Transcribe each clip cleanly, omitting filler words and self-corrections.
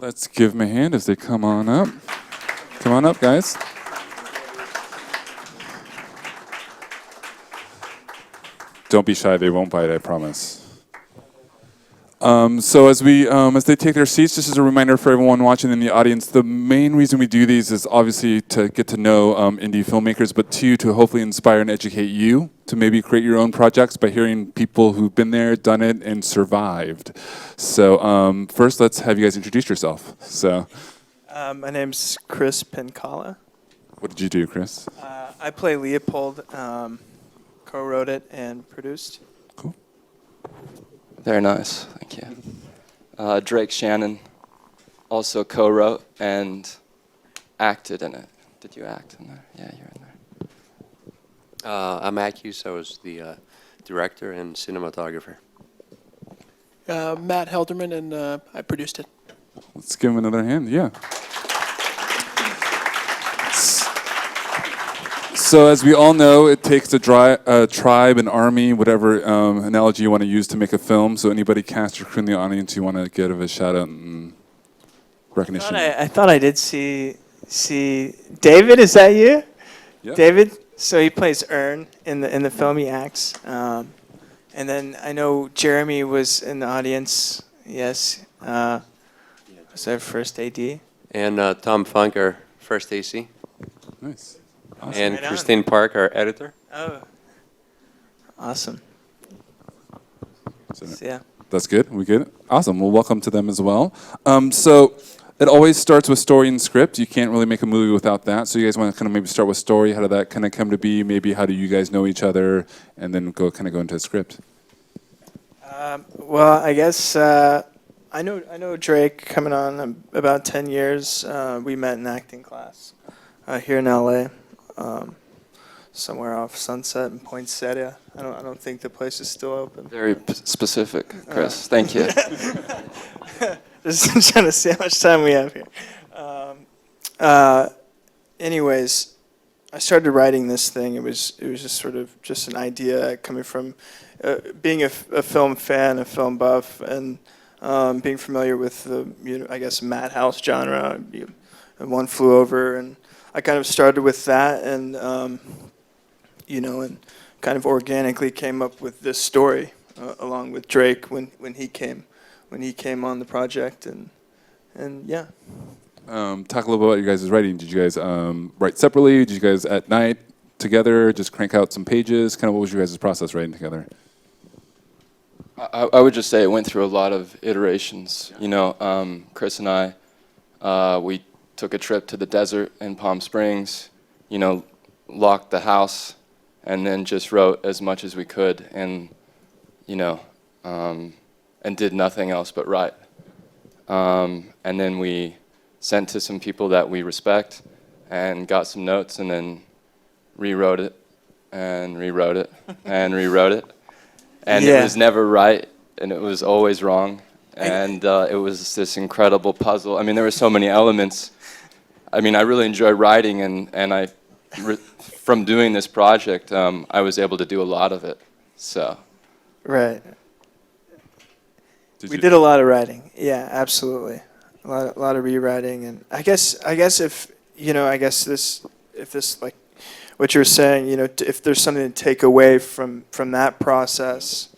Let's give them a hand as they come on up. Come on up, guys. Don't be shy, they won't bite, I promise. So as they take their seats, just as a reminder for everyone watching in the audience, the main reason we do these is obviously to get to know indie filmmakers, but two, to hopefully inspire and educate you to maybe create your own projects by hearing people who've been there, done it, and survived. So first, let's have you guys introduce yourself. So, my name's Chris Pinkalla. what did you do, Chris? I play Leopold, co-wrote it and produced. Cool. Very nice, thank you. Drake Shannon also co-wrote and acted in it. Did you act in there? Yeah, you're in there. I'm Akis. I was the director and cinematographer. Matt Helderman, and I produced it. Let's give him another hand, yeah. So as we all know, it takes a tribe, an army, whatever analogy you want to use to make a film. So anybody cast or crew in the audience you want to give a shout out and recognition? I thought I did see David. Is that you? Yep. David. So he plays Ern in the film. He acts. And then I know Jeremy was in the audience. Yes. Was our first AD. And Tom Funk, our first AC. Nice. Awesome. And Right on. Christine Park, our editor. Oh. Awesome. So Yeah. that's good. We good? Awesome. Well, welcome to them as well. So it always starts with story and script. You can't really make a movie without that. So you guys want to kind of maybe start with story. How did that kind of come to be? Maybe how do you guys know each other? And then go into the script. Well, I guess I know Drake coming on about 10 years. We met in acting class here in LA, somewhere off Sunset and Poinsettia. I don't think the place is still open. Very specific, Chris. Thank you. Just trying to see how much time we have here. Anyways, I started writing this thing. It was just sort of just an idea coming from being a film fan, a film buff, and being familiar with the I guess Madhouse genre. And One Flew Over, and I kind of started with that, and and kind of organically came up with this story along with Drake when he came on the project, and yeah. Talk a little bit about you guys' writing. Did you guys write separately? Did you guys at night together just crank out some pages? Kind of what was your guys' process writing together? I would just say it went through a lot of iterations. You know, Chris and I, we took a trip to the desert in Palm Springs, locked the house, and then just wrote as much as we could, and and did nothing else but write. And then we sent to some people that we respect, and got some notes, and then rewrote it, and rewrote it, and rewrote it. And Yeah. It was never right, and it was always wrong. And it was this incredible puzzle. I mean, there were so many elements. I mean, I really enjoy writing, and from doing this project, I was able to do a lot of it. So. Right. We did a lot of writing. Yeah, absolutely. A lot of rewriting, and I guess if this like what you're saying, if there's something to take away from that process,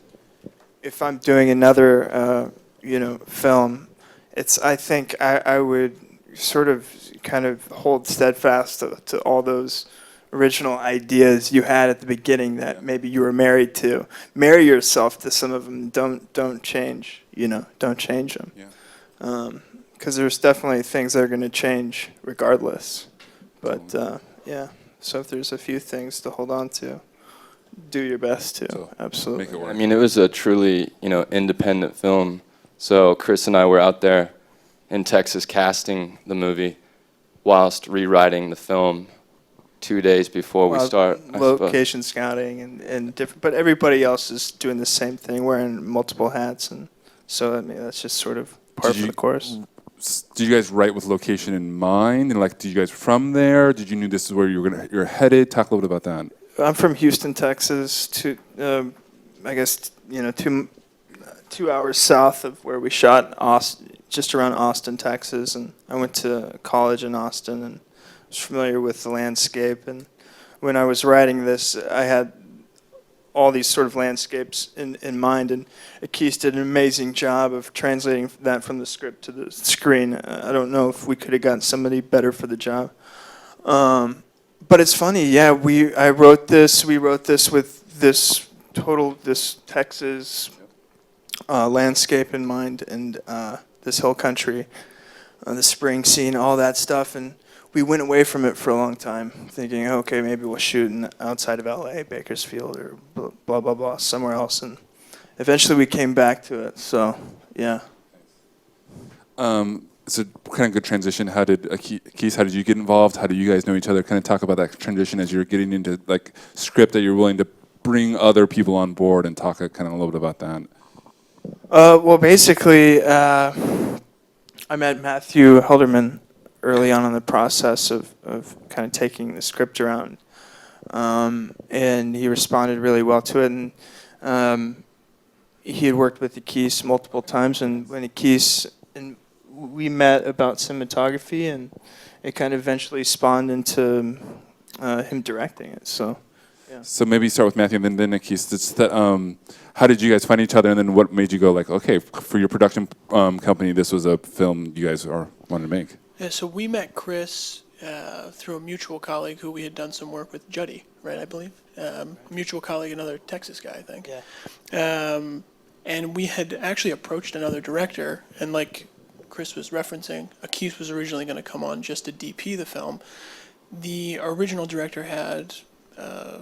if I'm doing another film, I think I would sort of kind of hold steadfast to all those original ideas you had at the beginning that maybe you were married to. Marry yourself to some of them. Don't change. Don't change them. Yeah. Because there's definitely things that are going to change regardless. But yeah, so if there's a few things to hold on to, do your best to. So Absolutely. make it work. I mean, it was a truly, independent film. So Chris and I were out there in Texas casting the movie whilst rewriting the film 2 days before we start. I suppose. Location scouting and different, but everybody else is doing the same thing, wearing multiple hats, and so I mean that's just sort of part of the course. Did you guys write with location in mind, and did you guys from there? Did you knew this is where you're headed? Talk a little bit about that. I'm from Houston, Texas. I guess 2 hours south of where we shot just around Austin, Texas, and I went to college in Austin and was familiar with the landscape. And when I was writing this, I had all these sort of landscapes in mind, and Akis did an amazing job of translating that from the script to the screen. I don't know if we could have gotten somebody better for the job. But it's funny, yeah, we wrote this with this Texas landscape in mind, and this hill country, the spring scene, all that stuff, and we went away from it for a long time, thinking, okay, maybe we'll shoot outside of LA, Bakersfield, or blah, blah, blah, somewhere else. And eventually we came back to it, so, yeah. It's a kind of good transition. How did Akis, how did you get involved? How do you guys know each other? Kind of talk about that transition as you're getting into like script that you're willing to bring other people on board, and talk kind of a little bit about that. Well, basically, I met Matthew Helderman early on in the process of kind of taking the script around. And he responded really well to it. And he had worked with Akis multiple times. And when Akis, and we met about cinematography, and it kind of eventually spawned into him directing it. So, yeah. So maybe start with Matthew and then Akis. It's that, how did you guys find each other, and then what made you go like, okay, for your production company, this was a film you guys wanted to make? Yeah, so we met Chris through a mutual colleague who we had done some work with, Juddy, right, I believe? Mutual colleague, another Texas guy, I think. Yeah. And we had actually approached another director, and like Chris was referencing, Akis was originally going to come on just to DP the film. The original director had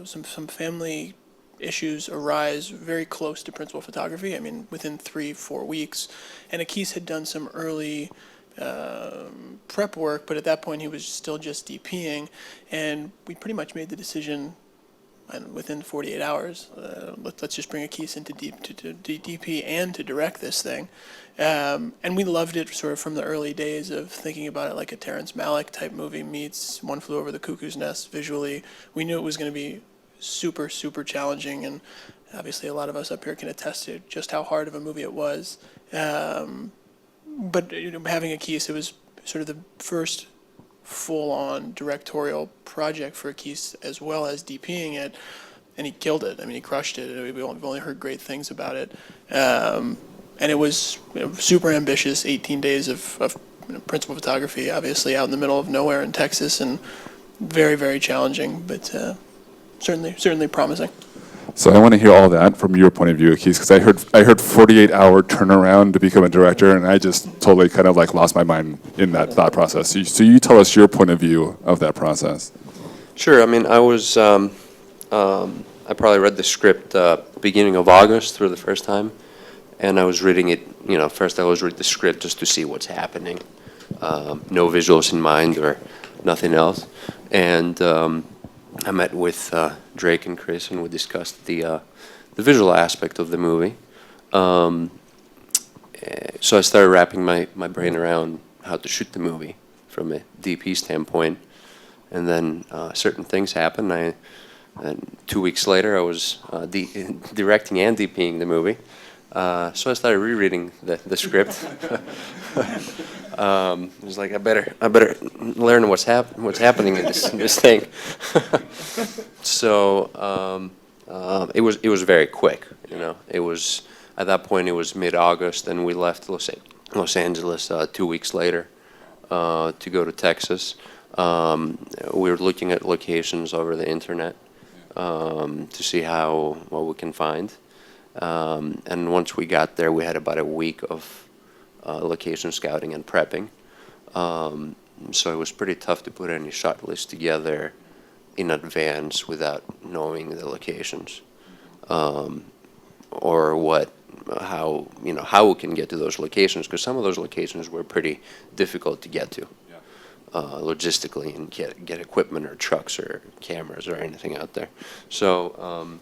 some family issues arise very close to principal photography, I mean, within 3-4 weeks. And Akis had done some early prep work, but at that point he was still just DPing, and we pretty much made the decision within 48 hours, let's just bring Akis in to DP and to direct this thing. And we loved it sort of from the early days of thinking about it like a Terrence Malick type movie meets One Flew Over the Cuckoo's Nest visually. We knew it was going to be super, super challenging, and obviously a lot of us up here can attest to just how hard of a movie it was. But having Akis, it was sort of the first full-on directorial project for Akis, as well as DPing it, and he killed it. I mean, he crushed it. We've only heard great things about it. And it was super ambitious, 18 days of principal photography, obviously out in the middle of nowhere in Texas, and very, very challenging, but certainly promising. So I want to hear all that from your point of view, Akis, because I heard 48-hour turnaround to become a director, and I just totally kind of like lost my mind in that thought process. So you tell us your point of view of that process. Sure. I mean, I was, I probably read the script beginning of August for the first time, and I was reading it, first I always read the script just to see what's happening. No visuals in mind or nothing else. And I met with Drake and Chris, and we discussed the visual aspect of the movie. So I started wrapping my brain around how to shoot the movie from a DP standpoint, and then certain things happened. And 2 weeks later, I was directing and DPing the movie. So I started rereading the script. It was like I better learn what's happening in this thing. So it was very quick. It was at that point it was mid-August, and we left Los Angeles 2 weeks later to go to Texas. We were looking at locations over the internet to see what we can find. And once we got there, we had about a week of location scouting and prepping. So it was pretty tough to put any shot list together in advance without knowing the locations, or how we can get to those locations, because some of those locations were pretty difficult to get to logistically, and get equipment or trucks or cameras or anything out there. So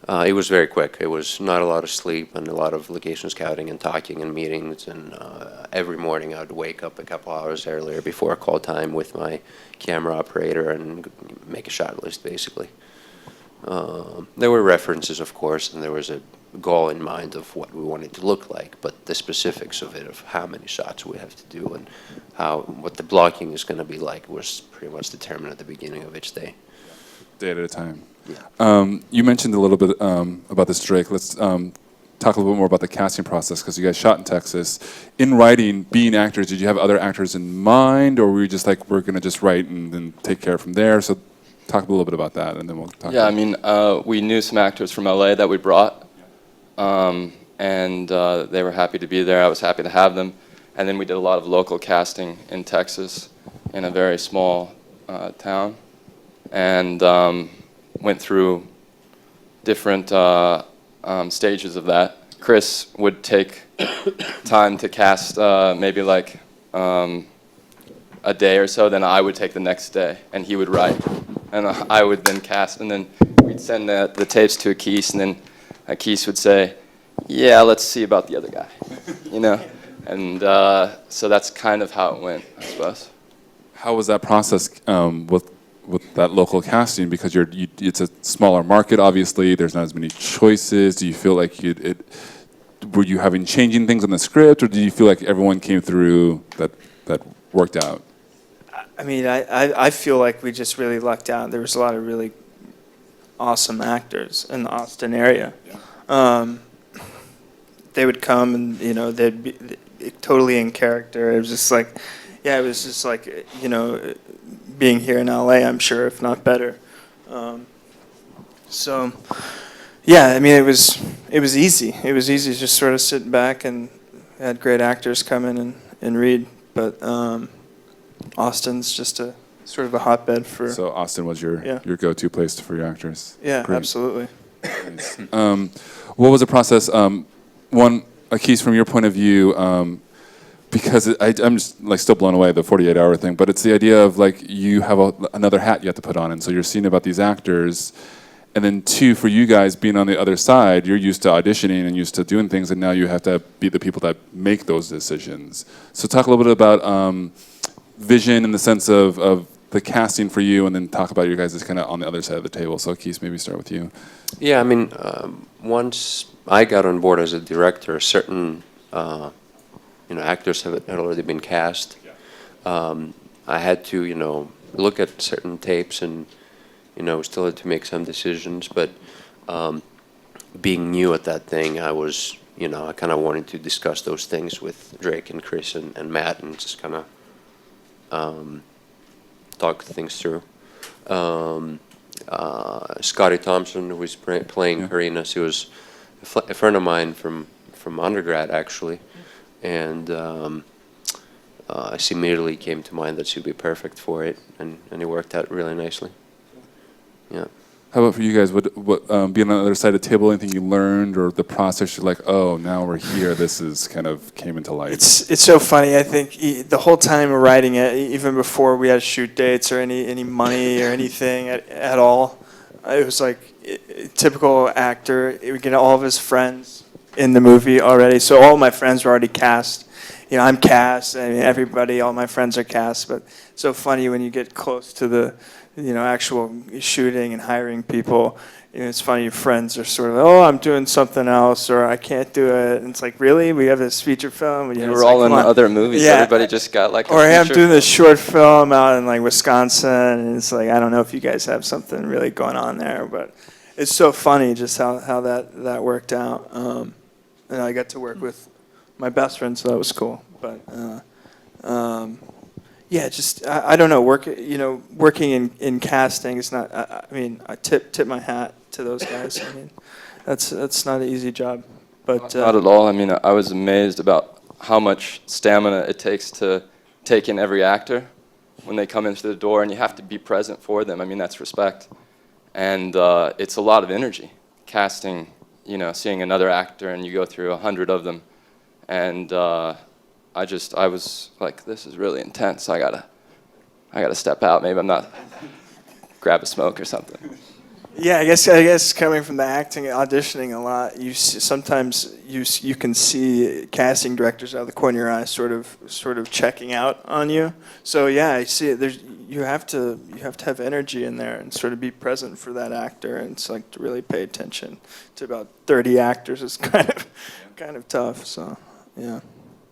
it was very quick. It was not a lot of sleep and a lot of location scouting and talking and meetings. And every morning I would wake up a couple hours earlier before call time with my camera operator and make a shot list, basically. There were references, of course, and there was a goal in mind of what we want it to look like, but the specifics of it, of how many shots we have to do and what the blocking is going to be like, was pretty much determined at the beginning of each day. Day at a time. Yeah. You mentioned a little bit about this, Drake. Let's talk a little bit more about the casting process, because you guys shot in Texas. In writing, being actors, did you have other actors in mind, or were you just like, we're going to just write and then take care from there? So talk a little bit about that, and then we'll talk. Yeah, I mean, we knew some actors from LA that we brought, and they were happy to be there. I was happy to have them. And then we did a lot of local casting in Texas, in a very small town, and went through different stages of that. Chris would take time to cast maybe like a day or so, then I would take the next day, and he would write, and I would then cast, and then we'd send the tapes to Akis, and then Akis would say, yeah, let's see about the other guy, you know? And so that's kind of how it went, I suppose. How was that process with that local casting? Because it's a smaller market, obviously. There's not as many choices. Do you feel like were you having changing things on the script, or did you feel like everyone came through that worked out? I mean, I feel like we just really lucked out. There was a lot of really awesome actors in the Austin area. Yeah. They would come and, you know, they'd be totally in character. It was just like, yeah, it was just like, you know, being here in LA, I'm sure, if not better. So, yeah, I mean, it was easy. It was easy to just sort of sit back, and had great actors come in and read. But Austin's just a sort of a hotbed for. So Austin was your go-to place for your actors. Yeah, Great. absolutely. What was the process? One, Akis, from your point of view, because I'm just like still blown away the 48-hour thing, but it's the idea of like you have another hat you have to put on, and so you're seeing about these actors, and then two, for you guys being on the other side, you're used to auditioning and used to doing things, and now you have to be the people that make those decisions. So talk a little bit about vision in the sense of the casting for you, and then talk about your guys kind of on the other side of the table. So Akis, maybe start with you. Yeah, I mean, once I got on board as a director, certain actors had already been cast. I had to, look at certain tapes and, still had to make some decisions. But being new at that thing, I was, I kind of wanted to discuss those things with Drake and Chris and Matt, and just kind of talk things through. Scotty Thompson, who was playing Karina, she was a friend of mine from undergrad, actually, and she immediately came to mind that she'd be perfect for it, and it worked out really nicely. Yeah. How about for you guys? What being on the other side of the table, anything you learned, or the process you're like, oh, now we're here, this is kind of came into light? It's so funny. I think the whole time we're writing it, even before we had shoot dates or any money or anything at all, it was like typical actor. He would get all of his friends in the movie already. So all my friends were already cast. I'm cast. I mean, everybody, all my friends are cast. But it's so funny when you get close to the actual shooting and hiring people. It's funny, your friends are sort of, oh, I'm doing something else, or I can't do it. And it's like, really? We have this feature film? We were all in other movies. Yeah. Everybody just got like a or I'm doing film. this short film out in like Wisconsin, and it's like, I don't know if you guys have something really going on there, but it's so funny just how that worked out. And I got to work with my best friend, so that was cool. But yeah, just I don't know. Working in casting is not. I mean, I tip my hat to those guys. I mean, that's not an easy job. But not at all. I mean, I was amazed about how much stamina it takes to take in every actor when they come in through the door, and you have to be present for them. I mean, that's respect, and it's a lot of energy. Casting, seeing another actor, and you go through 100 of them, and I was like, this is really intense. I gotta step out. Maybe I'm not grab a smoke or something. Yeah, I guess coming from the acting, auditioning a lot, sometimes you can see casting directors out of the corner of your eye, sort of checking out on you. So yeah, I see it. you have to have energy in there and sort of be present for that actor, and it's like to really pay attention to about 30 actors is kind of tough. So yeah.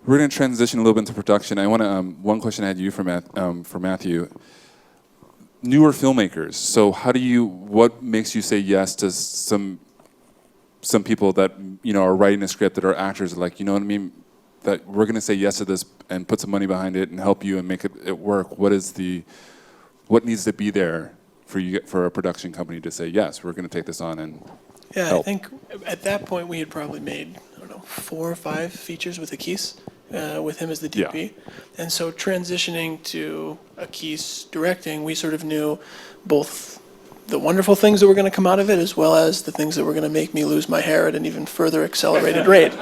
We're going to transition a little bit into production. I want to one question I had you for Matthew. Newer filmmakers. So what makes you say yes to some people that are writing a script that are actors, like, you know what I mean, that we're going to say yes to this and put some money behind it and help you and make it work? What needs to be there for a production company to say yes, we're going to take this on and help? I think at that point we had probably made 4 or 5 features with Akis, with him as the DP. Yeah. And so transitioning to Akis directing, we sort of knew both the wonderful things that were going to come out of it, as well as the things that were going to make me lose my hair at an even further accelerated rate.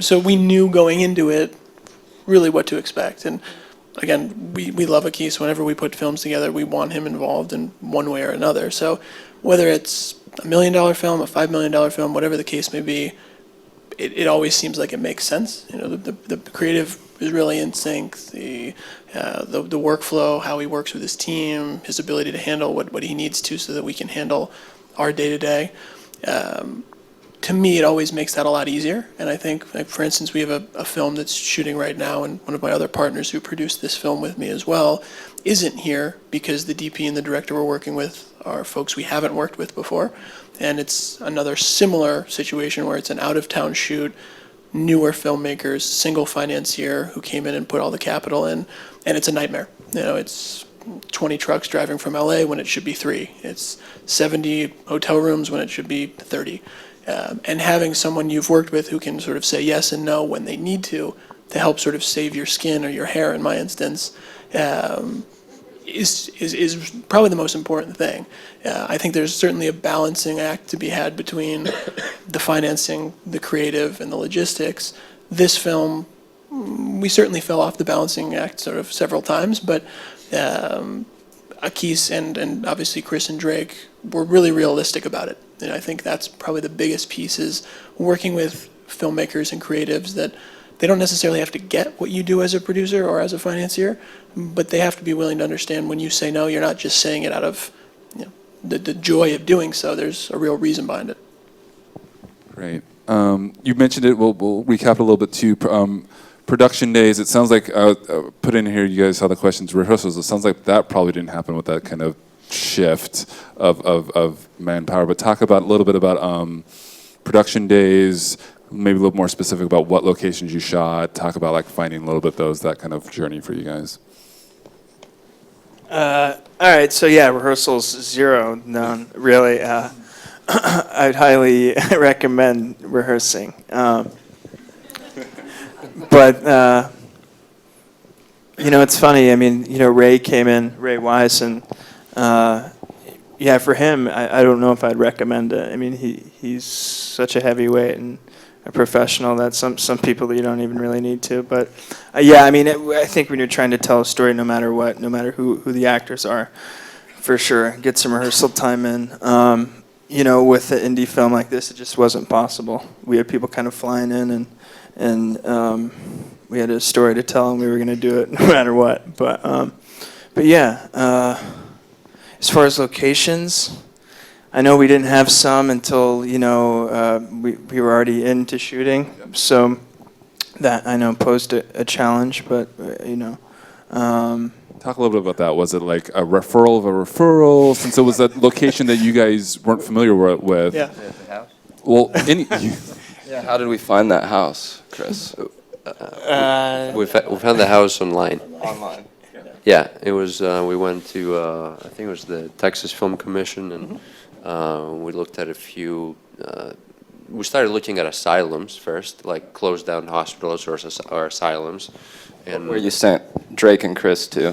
So we knew going into it really what to expect. And again, we love Akis. Whenever we put films together, we want him involved in one way or another. So whether it's $1 million film, a $5 million film, whatever the case may be, it always seems like it makes sense. The creative is really in sync. The workflow, how he works with his team, his ability to handle what he needs to so that we can handle our day-to-day. To me, it always makes that a lot easier. And I think, like, for instance, we have a film that's shooting right now, and one of my other partners who produced this film with me as well isn't here because the DP and the director we're working with are folks we haven't worked with before. And it's another similar situation where it's an out-of-town shoot, newer filmmakers, single financier who came in and put all the capital in, and it's a nightmare. It's 20 trucks driving from LA when it should be 3. It's 70 hotel rooms when it should be 30. And having someone you've worked with who can sort of say yes and no when they need to help sort of save your skin or your hair, in my instance, is probably the most important thing. I think there's certainly a balancing act to be had between the financing, the creative, and the logistics. This film, we certainly fell off the balancing act sort of several times, but Akis and obviously Chris and Drake were really realistic about it. And I think that's probably the biggest piece, is working with filmmakers and creatives that they don't necessarily have to get what you do as a producer or as a financier, but they have to be willing to understand when you say no, you're not just saying it out of the joy of doing so. There's a real reason behind it. Great. You mentioned it. We'll recap a little bit too. Production days. It sounds like put in here. You guys saw the questions. Rehearsals. It sounds like that probably didn't happen with that kind of shift of manpower. But talk about a little bit about production days. Maybe a little more specific about what locations you shot. Talk about like finding a little bit that kind of journey for you guys. All right, so yeah, rehearsals 0, none, really. I'd highly recommend rehearsing. But, it's funny. I mean, Ray came in, Ray Wise, and yeah, for him, I don't know if I'd recommend it. I mean, he's such a heavyweight and a professional that some people you don't even really need to. But yeah, I mean, I think when you're trying to tell a story, no matter what, no matter who the actors are, for sure, get some rehearsal time in. With an indie film like this, it just wasn't possible. We had people kind of flying in, and we had a story to tell, and we were going to do it no matter what. But yeah, as far as locations, I know we didn't have some until we were already into shooting, so that I know posed a challenge. But Talk a little bit about that. Was it like a referral of a referral? Since it was a location that you guys weren't familiar with. Yeah. The house? Well, Yeah. How did we find that house, Chris? We found the house online. Online. Yeah, it was. We went to I think it was the Texas Film Commission, and we looked at a few. We started looking at asylums first, like closed down hospitals or asylums. And Where you sent Drake and Chris to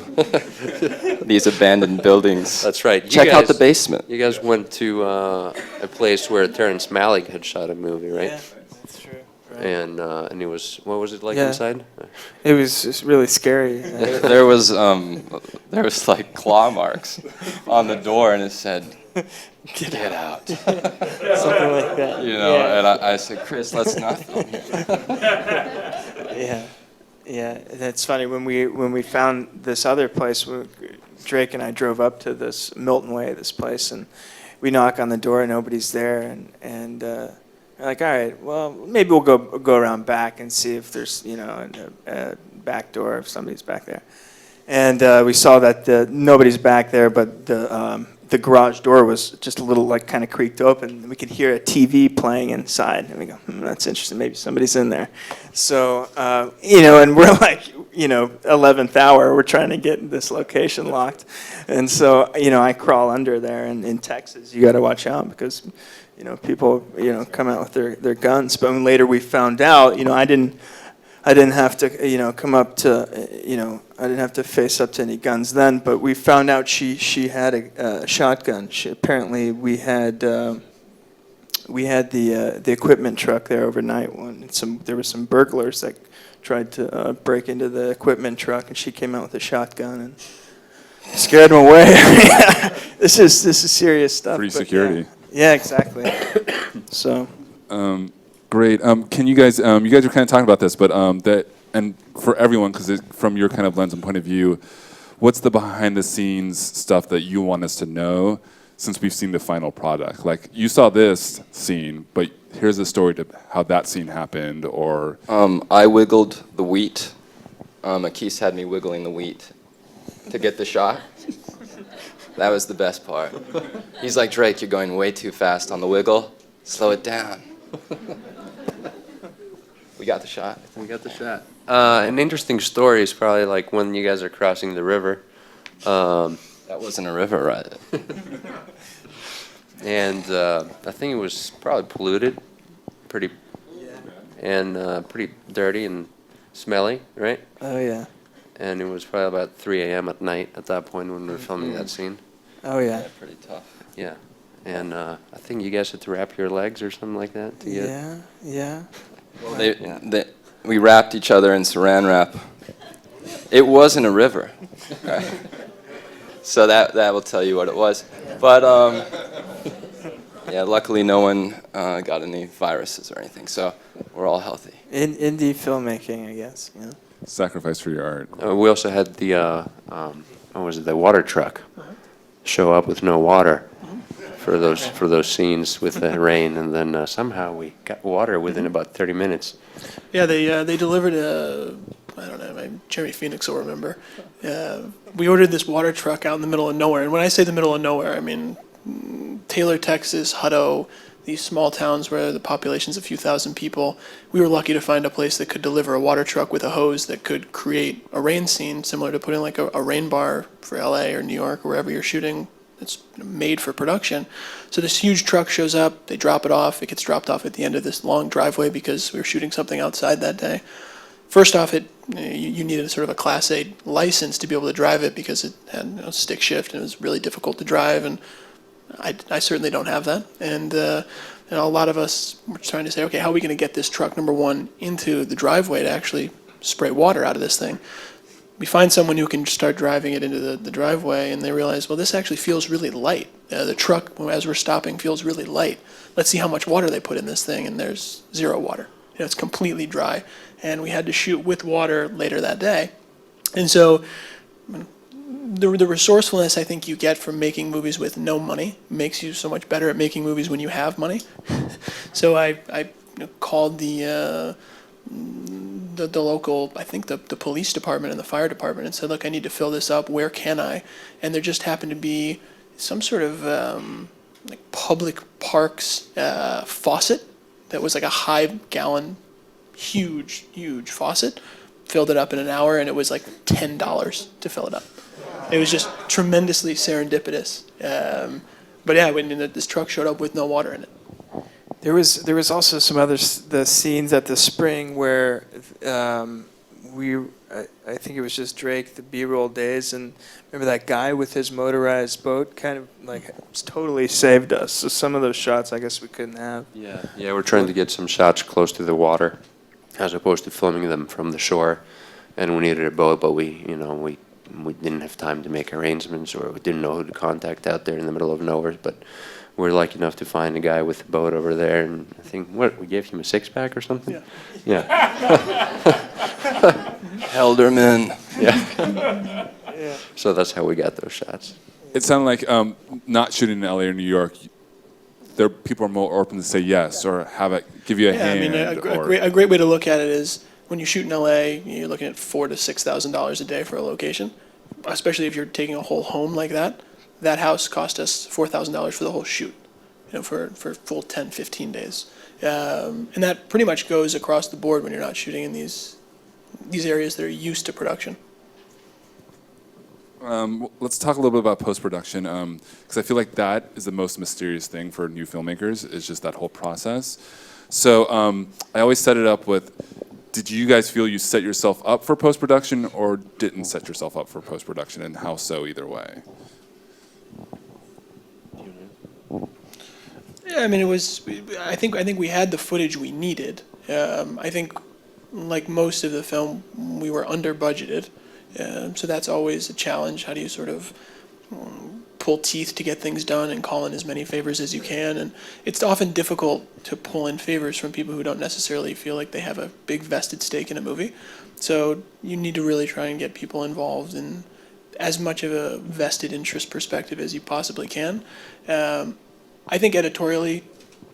these abandoned buildings. That's right. Check out the basement. You guys went to a place where Terrence Malick had shot a movie, right? Yeah, that's true. Right. And it was, what was it like Yeah. inside? It was just really scary. There was like claw marks on the door, and it said, "Get out." Something like that. And I said, "Chris, let's not film here." Yeah, that's funny. When we found this other place, Drake and I drove up to this Milton Way, this place, and we knock on the door, and nobody's there, and we're like, all right, well, maybe we'll go around back and see if there's, you know, a back door, if somebody's back there. And we saw that nobody's back there, but the garage door was just a little, like, kind of creaked open. We could hear a TV playing inside, and we go, that's interesting, maybe somebody's in there. So, you know, and we're like, you know, 11th hour, we're trying to get this location locked. And so, you know, I crawl under there, and in Texas, you got to watch out because, you know, people, you know, come out with their guns. But when later we found out, you know, I didn't have to, you know, come up to, you know, I didn't have to face up to any guns then. But we found out she had a shotgun. Apparently we had the equipment truck there overnight. There were some burglars that tried to break into the equipment truck, and she came out with a shotgun and scared them away. This is serious stuff. Free security. Yeah, exactly. So. Great. Can you guys are kind of talking about this, but that, and for everyone, because from your kind of lens and point of view, what's the behind the scenes stuff that you want us to know since we've seen the final product? Like, you saw this scene, but here's the story to how that scene happened, or... I wiggled the wheat. Akis had me wiggling the wheat to get the shot. That was the best part. He's like, Drake, you're going way too fast on the wiggle. Slow it down. We got the shot. We got the shot. An interesting story is probably like when you guys are crossing the river. That wasn't a river, right? And I think it was probably polluted, pretty dirty and smelly, right? Oh yeah. And it was probably about 3 a.m. at night at that point when we were filming that scene. Oh yeah. Yeah, pretty tough. Yeah. And I think you guys had to wrap your legs or something like that to get. Yeah. Well, we wrapped each other in saran wrap. It wasn't a river. Right. So that will tell you what it was. But yeah, luckily no one got any viruses or anything, so we're all healthy. Indie filmmaking, I guess. Yeah. Sacrifice for your art. We also had the the water truck show up with no water for those scenes with the rain, and then somehow we got water within about 30 minutes. Yeah, they delivered I don't know, Jeremy Phoenix will remember. We ordered this water truck out in the middle of nowhere, and when I say the middle of nowhere, I mean Taylor, Texas, Hutto, these small towns where the population's a few thousand people. We were lucky to find a place that could deliver a water truck with a hose that could create a rain scene similar to putting like a rain bar for LA or New York or wherever you're shooting. It's made for production. So this huge truck shows up, they drop it off, it gets dropped off at the end of this long driveway because we were shooting something outside that day. First off, you needed sort of a Class A license to be able to drive it because it had stick shift and it was really difficult to drive, and I certainly don't have that. And a lot of us were trying to say, okay, how are we going to get this truck, number one, into the driveway to actually spray water out of this thing? We find someone who can start driving it into the driveway, and they realize, well, this actually feels really light. The truck, as we're stopping, feels really light. Let's see how much water they put in this thing, and there's zero water. It's completely dry. And we had to shoot with water later that day. And so the resourcefulness I think you get from making movies with no money makes you so much better at making movies when you have money. So I called the local, I think the police department and the fire department, and said, look, I need to fill this up. Where can I? And there just happened to be some sort of like public parks faucet that was like a 5-gallon, huge faucet. Filled it up in an hour, and it was like $10 to fill it up. It was just tremendously serendipitous. But yeah, when this truck showed up with no water in it. There was also some other the scenes at the spring where I think it was just Drake, the B-roll days, and remember that guy with his motorized boat kind of like totally saved us. So some of those shots I guess we couldn't have. Yeah, we're trying to get some shots close to the water as opposed to filming them from the shore, and we needed a boat, but we didn't have time to make arrangements, or we didn't know who to contact out there in the middle of nowhere, but we're lucky enough to find a guy with a boat over there, and I think, we gave him a 6-pack or something? Yeah. Helderman. Yeah. So that's how we got those shots. It sounded like not shooting in LA or New York, there people are more open to say yes or have it give you a Yeah, I hand. mean, a great way to look at it is when you shoot in LA, you're looking at $4,000 to $6,000 a day for a location, especially if you're taking a whole home like that. That house cost us $4,000 for the whole shoot, for full 10, 15 days. And that pretty much goes across the board when you're not shooting in these areas that are used to production. Let's talk a little bit about post-production, because I feel like that is the most mysterious thing for new filmmakers, is just that whole process. So I always set it up with, did you guys feel you set yourself up for post-production or didn't set yourself up for post-production, and how so either way? Yeah, I mean, it was. I think we had the footage we needed. I think, like most of the film, we were under budgeted, so that's always a challenge. How do you sort of pull teeth to get things done and call in as many favors as you can? And it's often difficult to pull in favors from people who don't necessarily feel like they have a big vested stake in a movie. So you need to really try and get people involved in as much of a vested interest perspective as you possibly can. I think editorially,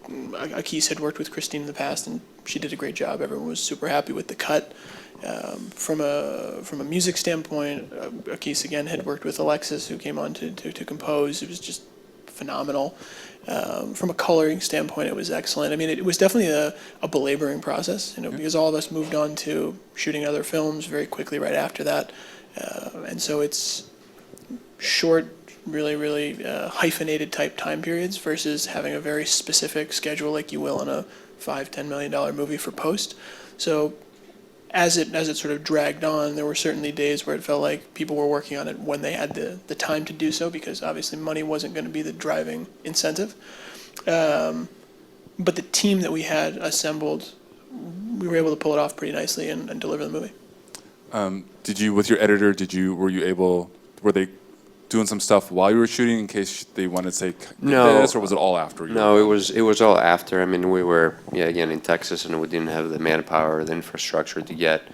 Akis had worked with Christine in the past, and she did a great job. Everyone was super happy with the cut. From a music standpoint, Akis again had worked with Alexis, who came on to compose. It was just phenomenal. From a coloring standpoint, it was excellent. I mean, it was definitely a belaboring process, because all of us moved on to shooting other films very quickly right after that, and so it's short, really hyphenated type time periods versus having a very specific schedule like you will on a $5-10 million movie for post. So as it sort of dragged on, there were certainly days where it felt like people were working on it when they had the time to do so, because obviously money wasn't going to be the driving incentive. But the team that we had assembled, we were able to pull it off pretty nicely and deliver the movie. Did you, with your editor, were they doing some stuff while you were shooting in case they wanted to say this, or was it all after? No, it was all after. I mean, we were again in Texas, and we didn't have the manpower, the infrastructure to get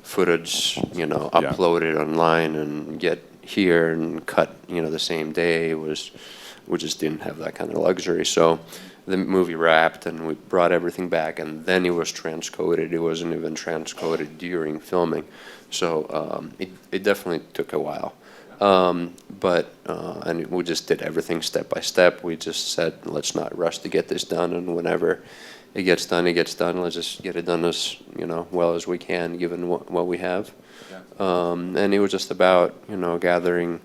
footage, uploaded online and get here and cut, the same day. We just didn't have that kind of luxury. So the movie wrapped, and we brought everything back, and then it was transcoded. It wasn't even transcoded during filming, so it definitely took a while. And we just did everything step by step. We just said, let's not rush to get this done, and whenever it gets done, it gets done. Let's just get it done as well as we can, given what we have. Yeah. And it was just about gathering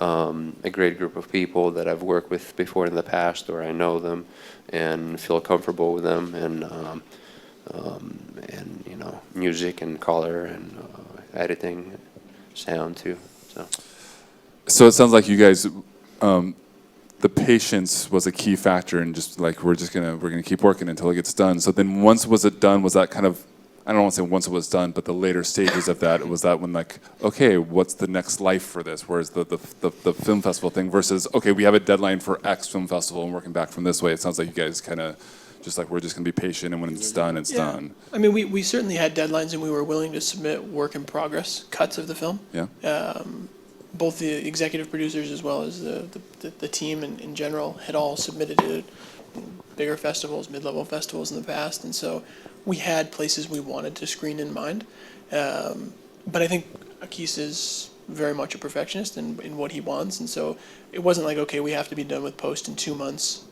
a great group of people that I've worked with before in the past, or I know them and feel comfortable with them, and music and color and editing, sound too. So it sounds like you guys, the patience was a key factor, and just like we're gonna keep working until it gets done. So then, once was it done? Was that kind of, I don't want to say once it was done, but the later stages of that, was that when like, okay, what's the next life for this? Whereas the film festival thing versus, okay, we have a deadline for X film festival and working back from this way. It sounds like you guys kind of just like, we're just gonna be patient, and when it's done, it's done. I mean, we certainly had deadlines, and we were willing to submit work in progress cuts of the film. Yeah. Both the executive producers as well as the team in general had all submitted to bigger festivals, mid-level festivals in the past, and so we had places we wanted to screen in mind. But I think Akis is very much a perfectionist in what he wants, and so it wasn't like, okay, we have to be done with post in 2 months.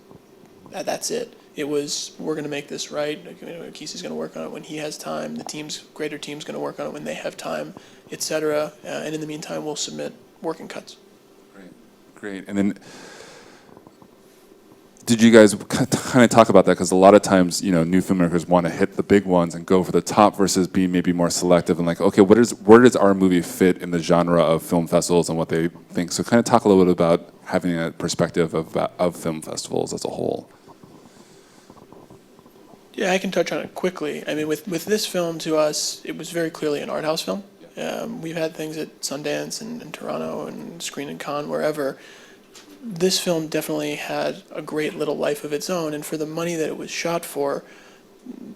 That's it. It was, we're going to make this right. Akis is going to work on it when he has time. The greater team's going to work on it when they have time, etc. And in the meantime, we'll submit working cuts. Great. And then, did you guys kind of talk about that? Because a lot of times, new filmmakers want to hit the big ones and go for the top versus being maybe more selective and like, okay, where does our movie fit in the genre of film festivals and what they think? So kind of talk a little bit about having a perspective of film festivals as a whole. Yeah, I can touch on it quickly. I mean, with this film, to us, it was very clearly an art house film. We've had things at Sundance and Toronto and Screen and Con, wherever. This film definitely had a great little life of its own, and for the money that it was shot for,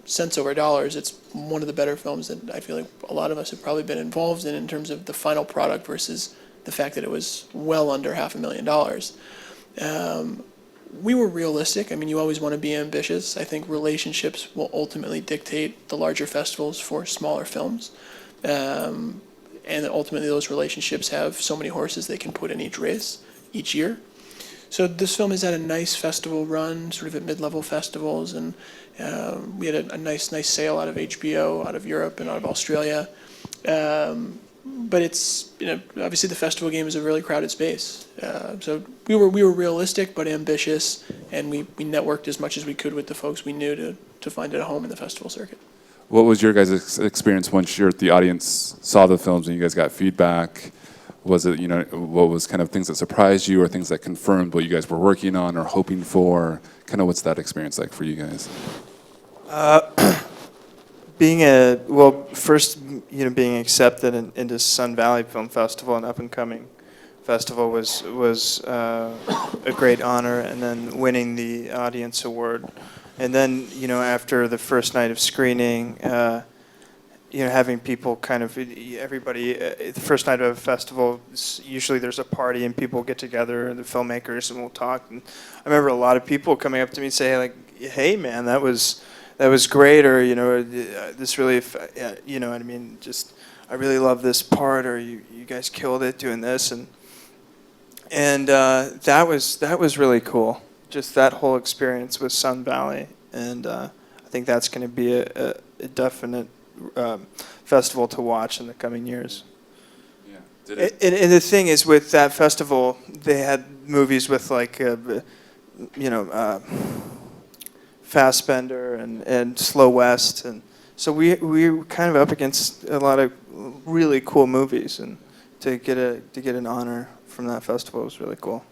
cents over dollars, it's one of the better films that I feel like a lot of us have probably been involved in terms of the final product versus the fact that it was well under $500,000. We were realistic. I mean, you always want to be ambitious. I think relationships will ultimately dictate the larger festivals for smaller films. And ultimately, those relationships have so many horses they can put in each race each year. So this film has had a nice festival run, sort of at mid-level festivals, and we had a nice sale out of HBO, out of Europe, and out of Australia. But it's, obviously the festival game is a really crowded space. So we were realistic but ambitious, and we networked as much as we could with the folks we knew to find it a home in the festival circuit. What was your guys' experience once the audience saw the films and you guys got feedback? Was it, what was kind of things that surprised you or things that confirmed what you guys were working on or hoping for? Kind of what's that experience like for you guys? First, being accepted into Sun Valley Film Festival, an up-and-coming festival, was a great honor, and then winning the audience award. And then, after the first night of screening, having people everybody, the first night of a festival, usually there's a party and people get together, the filmmakers, and we'll talk. And I remember a lot of people coming up to me and saying, like, hey, man, that was great, or, this really, what I mean, just, I really love this part, or you guys killed it doing this. And that was really cool. Just that whole experience with Sun Valley, and I think that's going to be a definite festival to watch in the coming years. Yeah. And the thing is, with that festival, they had movies with like, Fassbender and Slow West, and so we were kind of up against a lot of really cool movies, and to get an honor from that festival was really cool.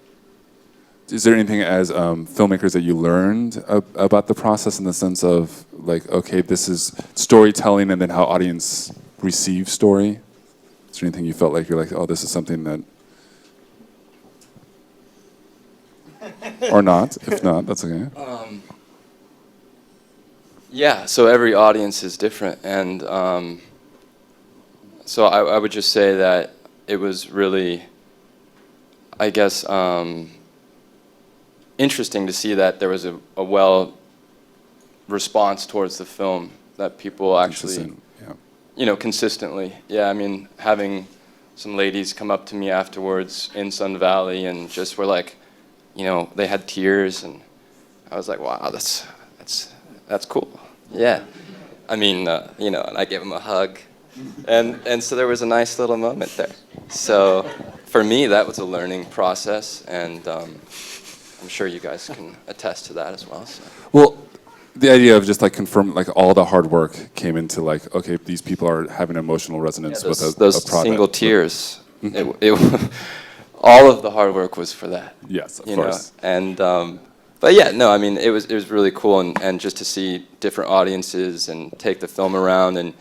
Is there anything as filmmakers that you learned about the process in the sense of, like, okay, this is storytelling and then how audience receive story? Is there anything you felt like you're like, oh, this is something that... or not? If not, that's okay. Yeah, so every audience is different. And so I would just say that it was really, I guess... interesting to see that there was a well response towards the film, that people actually, consistently. Yeah, I mean, having some ladies come up to me afterwards in Sun Valley and just were like, they had tears, and I was like, wow, that's cool. Yeah, I mean, and I gave them a hug, and so there was a nice little moment there. So for me, that was a learning process, and I'm sure you guys can attest to that as well. So. Well, the idea of just like confirm, like all the hard work came into like, okay, these people are having emotional resonance with a those product. Single tears. All of the hard work was for that. Yes, of course. And but yeah, no, I mean, it was really cool, and just to see different audiences and take the film around, and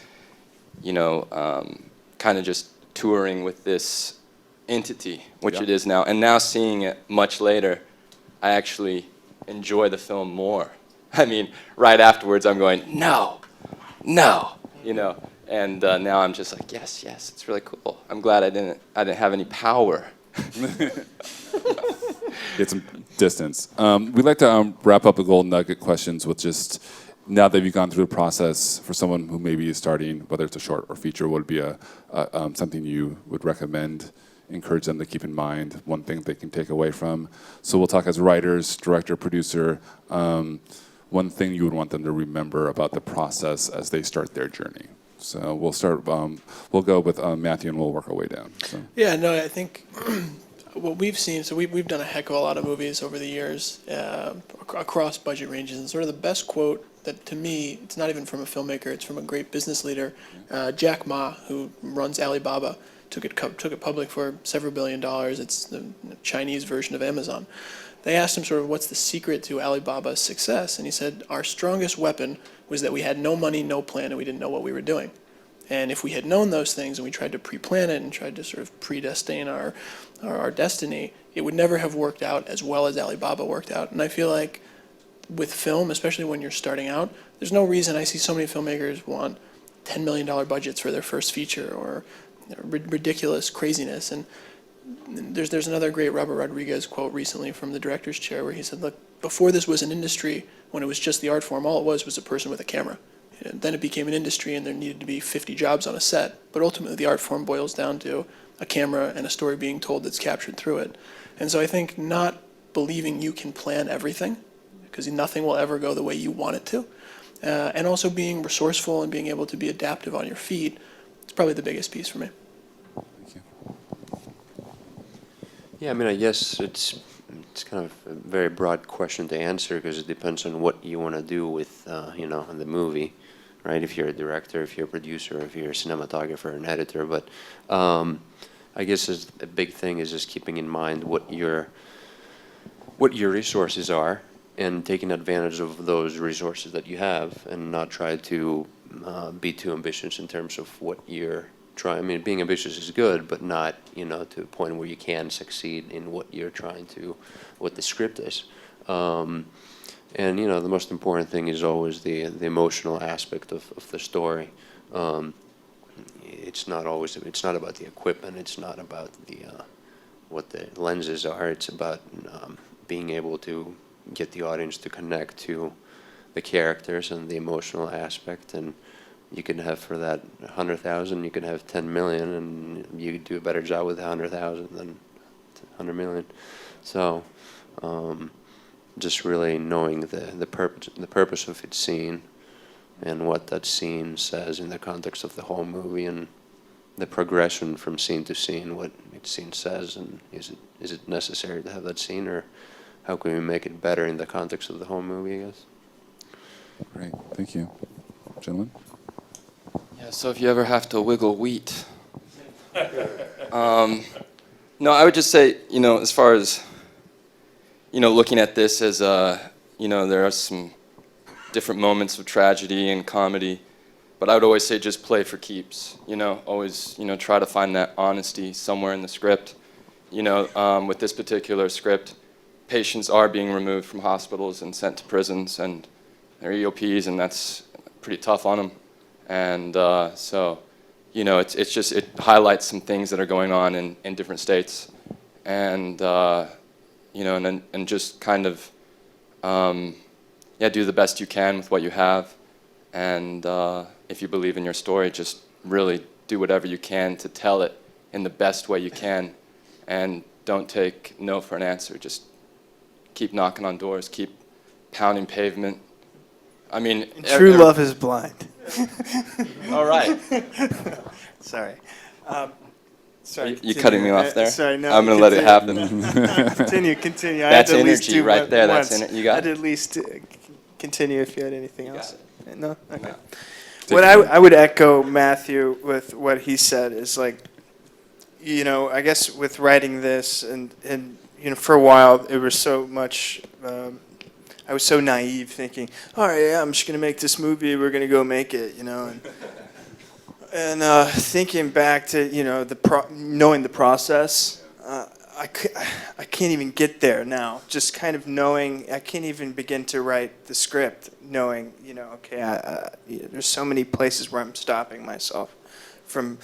kind of just touring with this entity, which it is now, and now seeing it much later. I actually enjoy the film more. I mean, right afterwards, I'm going, no, and now I'm just like, yes, it's really cool. I'm glad I didn't have any power. Get some distance. We'd like to wrap up the Golden Nugget questions with just, now that you've gone through the process, for someone who maybe is starting, whether it's a short or feature, what would be something you would recommend? Encourage them to keep in mind, one thing they can take away from. So we'll talk as writers, director, producer, one thing you would want them to remember about the process as they start their journey. So we'll start, we'll go with Matthew, and we'll work our way down. So. Yeah, no, I think what we've seen, so we've done a heck of a lot of movies over the years across budget ranges, and sort of the best quote that, to me, it's not even from a filmmaker, it's from a great business leader, Jack Ma, who runs Alibaba. Took it public for several $billion. It's the Chinese version of Amazon. They asked him sort of what's the secret to Alibaba's success, and he said, our strongest weapon was that we had no money, no plan, and we didn't know what we were doing. And if we had known those things and we tried to pre-plan it and tried to sort of predestine our destiny, it would never have worked out as well as Alibaba worked out. And I feel like with film, especially when you're starting out, there's no reason I see so many filmmakers want $10 million budgets for their first feature, or ridiculous craziness, and there's another great Robert Rodriguez quote recently from the director's chair where he said, look, before this was an industry, when it was just the art form, all it was a person with a camera. And then it became an industry and there needed to be 50 jobs on a set. But ultimately the art form boils down to a camera and a story being told that's captured through it. And so I think not believing you can plan everything, because nothing will ever go the way you want it to, and also being resourceful and being able to be adaptive on your feet, is probably the biggest piece for me. Thank you. Yeah, I mean, I guess it's kind of a very broad question to answer because it depends on what you want to do with, you know, the movie, right? If you're a director, if you're a producer, if you're a cinematographer, an editor. But I guess a big thing is just keeping in mind what your resources are and taking advantage of those resources that you have and not try to be too ambitious in terms of what you're trying. I mean, being ambitious is good, but not, you know, to a point where you can succeed in what you're trying to, what the script is. And, you know, the most important thing is always the emotional aspect of the story. It's not about the equipment, it's not about what the lenses are, it's about being able to get the audience to connect to the characters and the emotional aspect. And you can have for that 100,000, you can have 10 million, and you could do a better job with 100,000 than 100 million. So just really knowing the purpose of each scene and what that scene says in the context of the whole movie, and the progression from scene to scene, what each scene says, and is it necessary to have that scene, or how can we make it better in the context of the whole movie, I guess. Great, thank you. Gentlemen? Yeah, so if you ever have to wiggle wheat. No, I would just say, you know, as far as, you know, looking at this as, you know, there are some different moments of tragedy and comedy, but I would always say just play for keeps, you know, always, you know, try to find that honesty somewhere in the script. You know, with this particular script, patients are being removed from hospitals and sent to prisons, and they're EOPs, and that's pretty tough on them. And so, you know, it highlights some things that are going on in different states, and you know, and just kind of, yeah, do the best you can with what you have, and if you believe in your story, just really do whatever you can to tell it in the best way you can, and don't take no for an answer. Just keep knocking on doors, keep pounding pavement. I mean, True love is blind. All right. Sorry. Sorry. You cutting me off there? Sorry, no. I'm going to let it happen. Continue. I That's had to at least energy do right there. once. That's you got I'd it. at least continue if you had anything else. No? Okay. No. What I would echo Matthew with what he said is, like, you know, I guess with writing this and you know, for a while it was so much, I was so naive thinking, all right, yeah, I'm just going to make this movie, we're going to go make it, you know. And thinking back to, you know, knowing the process, I can't even get there now. Just kind of knowing, I can't even begin to write the script knowing, you know, okay, there's so many places where I'm stopping myself from.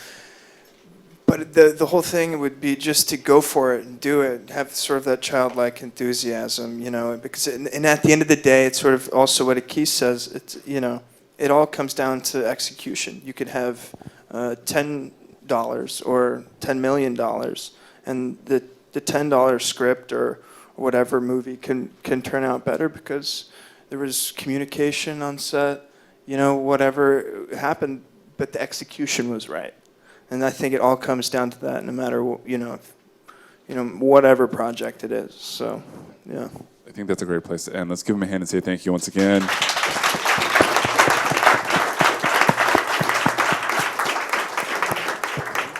But the whole thing would be just to go for it and do it, have sort of that childlike enthusiasm, you know, because and at the end of the day, it's sort of also what Akis says. It's, you know, it all comes down to execution. You could have $10 or $10 million, and the $10 script or whatever movie can turn out better because there was communication on set, you know, whatever happened, but the execution was right. And I think it all comes down to that, no matter whatever project it is. So, yeah. I think that's a great place to end. Let's give him a hand and say thank you once again.